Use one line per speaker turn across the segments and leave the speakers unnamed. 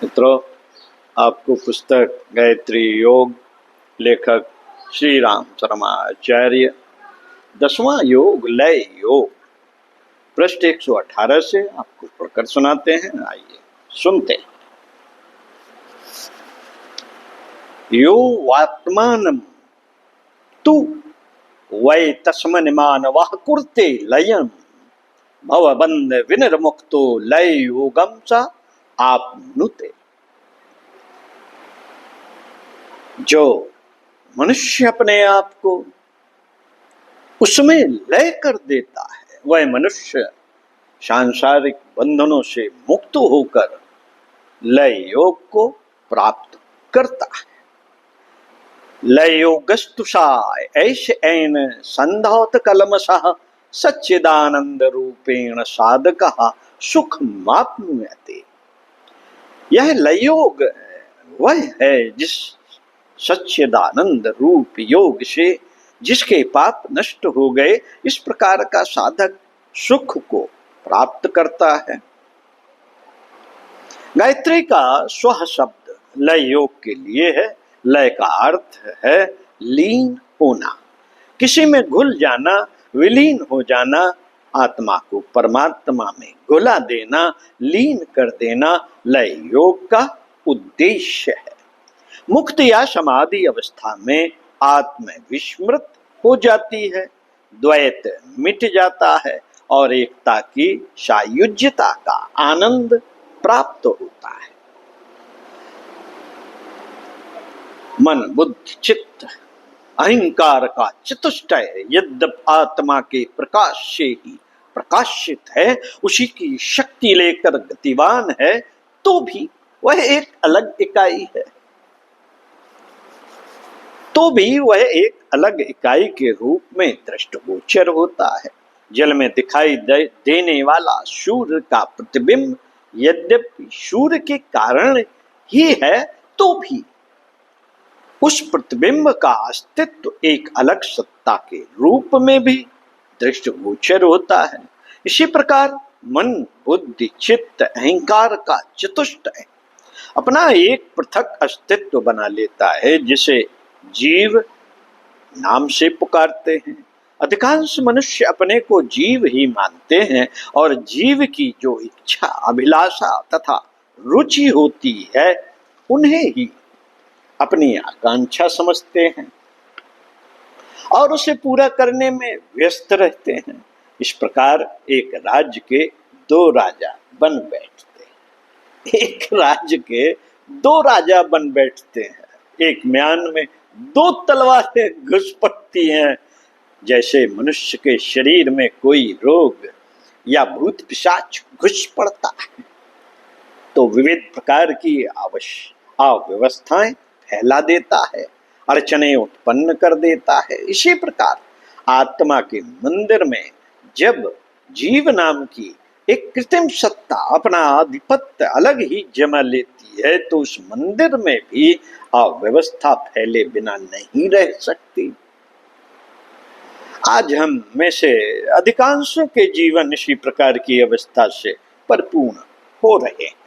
मित्रों, आपको पुस्तक गायत्री योग, लेखक श्री राम शर्माचार्य, 10वां योग लय योग, पृष्ठ 118 से आपको पढ़कर सुनाते हैं। आइए सुनते हैं। यो वात्मानं तु वै तस्मन् मानवः कुर्ते लयम् भवबन्ध विनिर्मुक्तो लय योगं च आपनुते। जो मनुष्य अपने आप को उसमें लय कर देता है, वह मनुष्य सांसारिक बंधनों से मुक्त होकर लय योग को प्राप्त करता है। लय योगस्तुषाय ऐश ऐन संधौत कलमशः सच्चिदानंद रूपेण साधकः सुखमाप्नुयते। यह लय योग वह है जिस सच्चिदानंद रूप योग से जिसके पाप नष्ट हो गए, इस प्रकार का साधक सुख को प्राप्त करता है। गायत्री का स्व शब्द लय योग के लिए है। लय का अर्थ है लीन होना, किसी में घुल जाना, विलीन हो जाना, आत्मा को परमात्मा में घुला देना, लीन कर देना लय योग का उद्देश्य है। मुक्त या समाधि अवस्था में आत्मा विस्मृत हो जाती है, द्वैत मिट जाता है और एकता की सायुज्यता का आनंद प्राप्त होता है। मन, बुद्धि, चित्त, अहंकार का चतुष्टय यद्यपि आत्मा के प्रकाश से ही प्रकाशित है, उसी की शक्ति लेकर गतिवान है, तो भी वह एक अलग इकाई है, तो भी वह एक अलग इकाई के रूप में दृष्टिगोचर होता है। जल में दिखाई देने वाला सूर्य का प्रतिबिंब यद्यपि सूर्य के कारण ही है, तो भी उस प्रतिबिंब का अस्तित्व एक अलग सत्ता के रूप में भी दृष्टिगोचर होता है। इसी प्रकार मन, बुद्धि, चित्त, अहंकार का चतुष्टय अपना एक पृथक अस्तित्व बना लेता है, जिसे जीव नाम से पुकारते हैं। अधिकांश मनुष्य अपने को जीव ही मानते हैं और जीव की जो इच्छा, अभिलाषा तथा रुचि होती है, उन्हें ही अपनी आकांक्षा समझते हैं और उसे पूरा करने में व्यस्त रहते हैं। इस प्रकार एक राज्य के दो राजा बन बैठते हैं। एक राज्य के दो राजा बन बैठते हैं। एक म्यान में दो तलवारें घुस पड़ती हैं। जैसे मनुष्य के शरीर में कोई रोग या भूत पिशाच घुस पड़ता है, तो विविध प्रकार की अव्यवस्थाएं फैला देता है, अड़चने उत्पन्न कर देता है। इसी प्रकार आत्मा के मंदिर में जब जीव नाम की एक कृत्रिम सत्ता अपना आधिपत्य अलग ही जमा लेती है, तो उस मंदिर में भी अव्यवस्था फैले बिना नहीं रह सकती। आज हम में से अधिकांशों के जीवन इसी प्रकार की अवस्था से परिपूर्ण हो रहे हैं।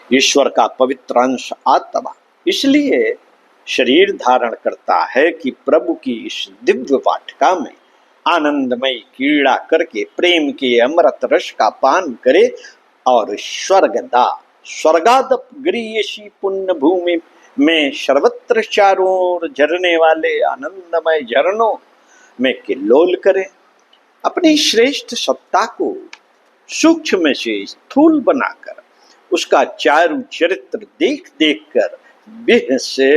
ईश्वर का पवित्र अंश आत्मा इसलिए शरीर धारण करता है कि प्रभु की इस दिव्य वाटिका में आनंदमय क्रीड़ा करके प्रेम के अमृत रस का पान करे और स्वर्गादप गरीयसी पुण्य भूमि में सर्वत्र चारों ओर झरने वाले आनंदमय झरनों में किल्लोल करे। अपनी श्रेष्ठ सत्ता को सूक्ष्म से स्थूल बनाकर उसका चारु चरित्र देख देख कर बिह से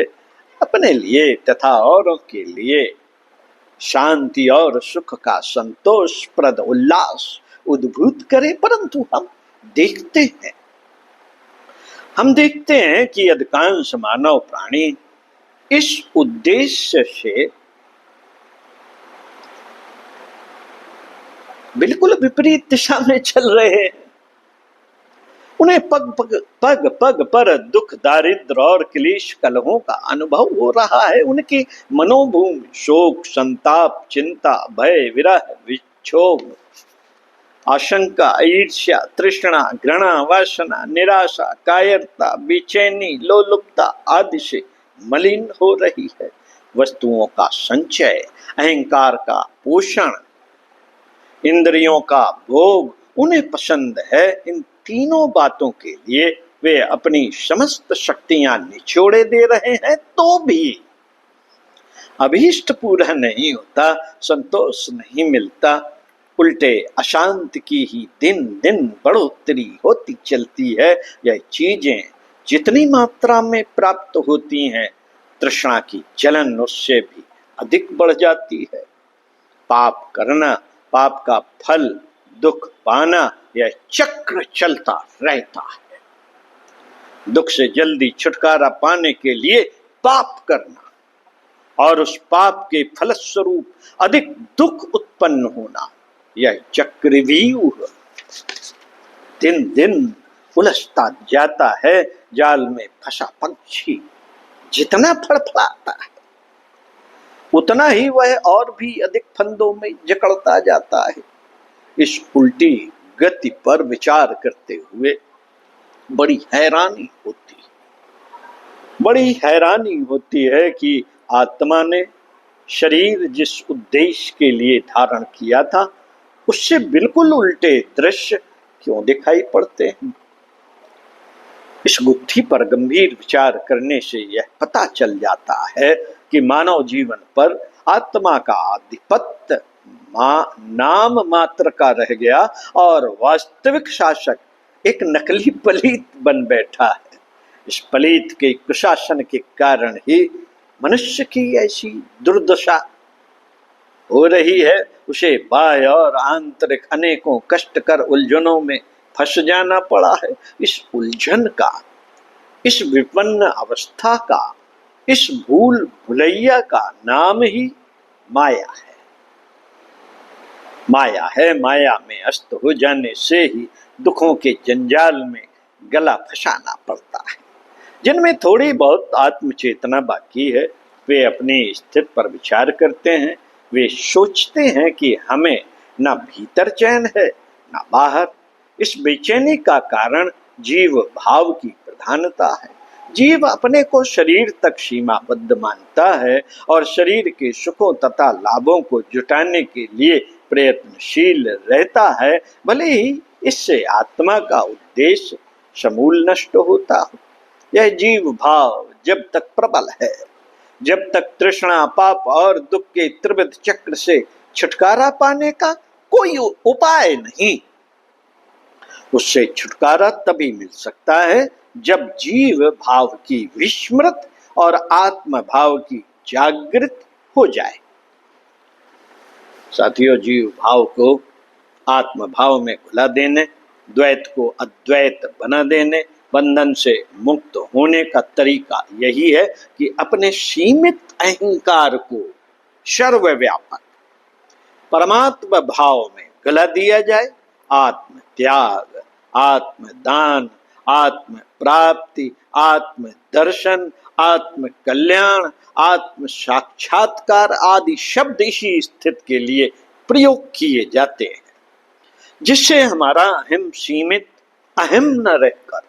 अपने लिए तथा औरों के लिए शांति और सुख का संतोषप्रद उल्लास उद्भूत करे। परंतु हम देखते हैं कि अधिकांश मानव प्राणी इस उद्देश्य से बिल्कुल विपरीत दिशा में चल रहे हैं। उन्हें पग पग पर दुख, दारिद्र और क्लेश कलहों का अनुभव हो रहा है। उनकी मनोभूमि शोक, संताप, चिंता, भय, विरह, विक्षोभ आशंका, ईर्ष्या, तृष्णा, घृणा, वासना, निराशा, कायरता, बेचैनी, लोलुपता आदि से मलिन हो रही है। वस्तुओं का संचय, अहंकार का पोषण, इंद्रियों का भोग उन्हें पसंद है। इन तीनों बातों के लिए वे अपनी समस्त शक्तियां निचोड़े दे रहे हैं, तो भी अभीष्ट पूरा नहीं होता, संतोष नहीं मिलता। उल्टे अशांत की ही दिन दिन बढ़ोतरी होती चलती है। यह चीजें जितनी मात्रा में प्राप्त होती हैं, तृष्णा की जलन उससे भी अधिक बढ़ जाती है। पाप करना, पाप का फल दुख पाना, यह चक्र चलता रहता है। दुख से जल्दी छुटकारा पाने के लिए पाप करना और उस पाप के फलस्वरूप अधिक दुख उत्पन्न होना, यह चक्रव्यूह दिन दिन उलझता जाता है। जाल में फंसा पक्षी जितना फड़फड़ाता है, उतना ही वह और भी अधिक फंदों में जकड़ता जाता है। इस उल्टी गति पर विचार करते हुए बड़ी हैरानी होती है कि आत्मा ने शरीर जिस उद्देश्य के लिए धारण किया था, उससे बिल्कुल उल्टे दृश्य क्यों दिखाई पड़ते हैं। इस गुत्थी पर गंभीर विचार करने से यह पता चल जाता है कि मानव जीवन पर आत्मा का आधिपत्य नाम मात्र का रह गया और वास्तविक शासक एक नकली पलीत बन बैठा है। इस पलीत के कुशासन के कारण ही मनुष्य की ऐसी दुर्दशा हो रही है। उसे बाह्य और आंतरिक अनेकों कष्टकर उलझनों में फंस जाना पड़ा है। इस उलझन का, इस विपन्न अवस्था का, इस भूल भुलैया का नाम ही माया है। माया में अस्त हो जाने से ही दुखों के जंजाल में गला फंसाना पड़ता है। जिनमें थोड़ी बहुत आत्मचेतना बाकी है, वे अपनी स्थिति पर विचार करते हैं। वे सोचते हैं कि हमें न भीतर चैन है न बाहर। इस बेचैनी का कारण जीव भाव की प्रधानता है। जीव अपने को शरीर तक सीमाबद्ध मानता है और शरीर के सुखों तथा लाभों को जुटाने के लिए प्रयत्नशील रहता है, भले ही इससे आत्मा का उद्देश्य समूल नष्ट होता हो। यह जीव भाव जब तक प्रबल है, जब तक तृष्णा, पाप और दुख के त्रिविध चक्र से छुटकारा पाने का कोई उपाय नहीं, उससे छुटकारा तभी मिल सकता है जब जीव भाव की विस्मृत और आत्म भाव की जागृत हो जाए। साथियों, जीव भाव को आत्म भाव में घुला देने, द्वैत को अद्वैत बना देने, बंधन से मुक्त होने का तरीका यही है कि अपने सीमित अहंकार को सर्वव्यापक परमात्मा भाव में गला दिया जाए। आत्म त्याग, आत्म दान, आत्म प्राप्ति, आत्म दर्शन, आत्म कल्याण, आत्म साक्षात्कार आदि शब्द इसी स्थिति के लिए प्रयोग किए जाते हैं, जिससे हमारा अहम सीमित अहम न रहकर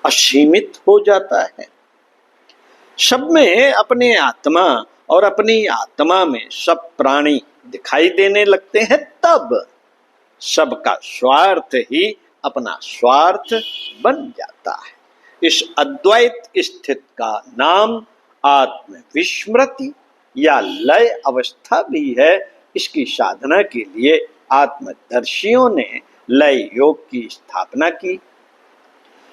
असीमित हो जाता है। सब में अपने आत्मा और अपनी आत्मा में सब प्राणी दिखाई देने लगते हैं, तब सबका स्वार्थ ही अपना स्वार्थ बन जाता है। इस अद्वैत स्थिति का नाम आत्म विस्मृति या लय अवस्था भी है। इसकी साधना के लिए आत्मदर्शियों ने लय योग की स्थापना की।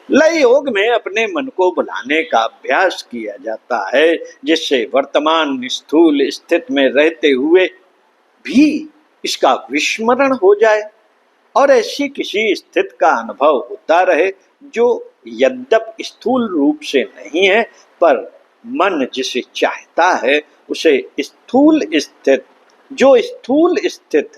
लय योग में अपने मन को बुलाने का अभ्यास किया जाता है, जिससे वर्तमान स्थूल स्थिति में रहते हुए भी इसका विस्मरण हो जाए और ऐसी किसी स्थिति का अनुभव होता रहे जो यद्यपि स्थूल रूप से नहीं है, पर मन जिसे चाहता है उसे स्थूल स्थिति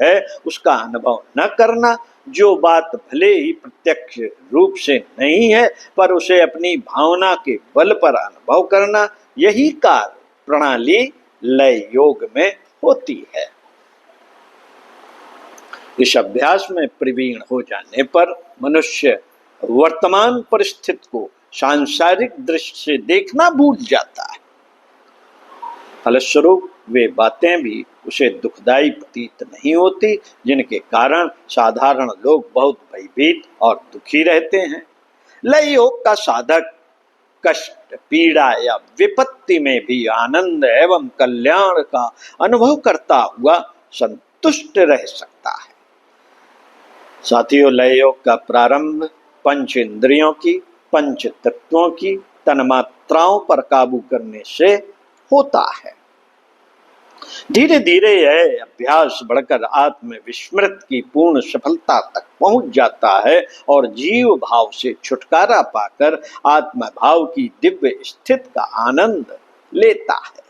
है उसका अनुभव न करना। जो बात भले ही प्रत्यक्ष रूप से नहीं है, पर उसे अपनी भावना के बल पर अनुभव करना, यही कार्य प्रणाली लय योग में होती है। इस अभ्यास में प्रवीण हो जाने पर मनुष्य वर्तमान परिस्थिति को सांसारिक दृष्टि से देखना भूल जाता है। फलस्वरूप वे बातें भी उसे दुखदायी प्रतीत नहीं होती, जिनके कारण साधारण लोग बहुत भयभीत और दुखी रहते हैं। लय योग का साधक कष्ट, पीड़ा या विपत्ति में भी आनंद एवं कल्याण का अनुभव करता हुआ संतुष्ट रह सकता है। साथियों, लय योग का प्रारंभ पंच इंद्रियों की, पंच तत्वों की तन्मात्राओं पर काबू करने से होता है। धीरे धीरे यह अभ्यास बढ़कर आत्म विस्मृत की पूर्ण सफलता तक पहुंच जाता है और जीव भाव से छुटकारा पाकर आत्म भाव की दिव्य स्थिति का आनंद लेता है।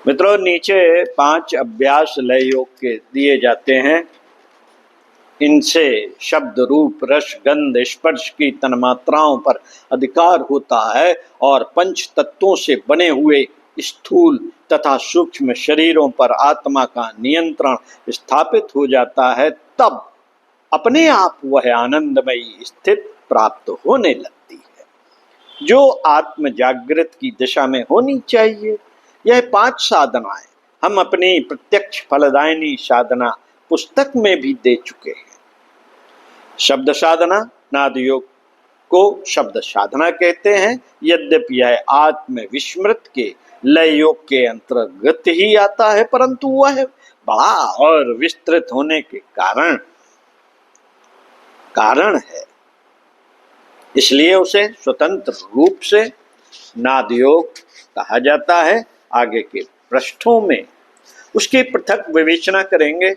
मित्रों, नीचे 5 अभ्यास लय योग के दिए जाते हैं। इनसे शब्द, रूप, रस, गंध, स्पर्श की तन्मात्राओं पर अधिकार होता है और पंच तत्वों से बने हुए स्थूल तथा सूक्ष्म शरीरों पर आत्मा का नियंत्रण स्थापित हो जाता है। तब अपने आप वह आनंदमयी स्थिति प्राप्त होने लगती है जो आत्म जागृत की दिशा में होनी चाहिए। यह 5 साधनाएं हम अपनी प्रत्यक्ष फलदायिनी साधना पुस्तक में भी दे चुके हैं। शब्द साधना, नाद योग को शब्द साधना कहते हैं। यद्यपि यह आत्म विस्मृत के लय योग के अंतर्गत ही आता है, परंतु वह बड़ा और विस्तृत होने के कारण है, इसलिए उसे स्वतंत्र रूप से नाद योग कहा जाता है। आगे के पृष्ठों में उसकी पृथक विवेचना करेंगे।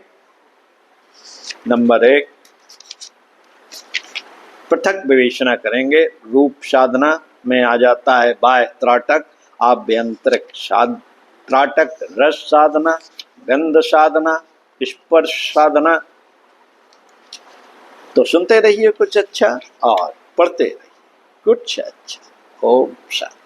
नंबर 1, पृथक विवेचना करेंगे। रूप साधना में आ जाता है बाह्य त्राटक, आभ्यंतरिक त्राटक, रस साधना, गंध साधना, स्पर्श साधना। तो सुनते रहिए कुछ अच्छा और पढ़ते रहिए कुछ अच्छा। ओम शांति।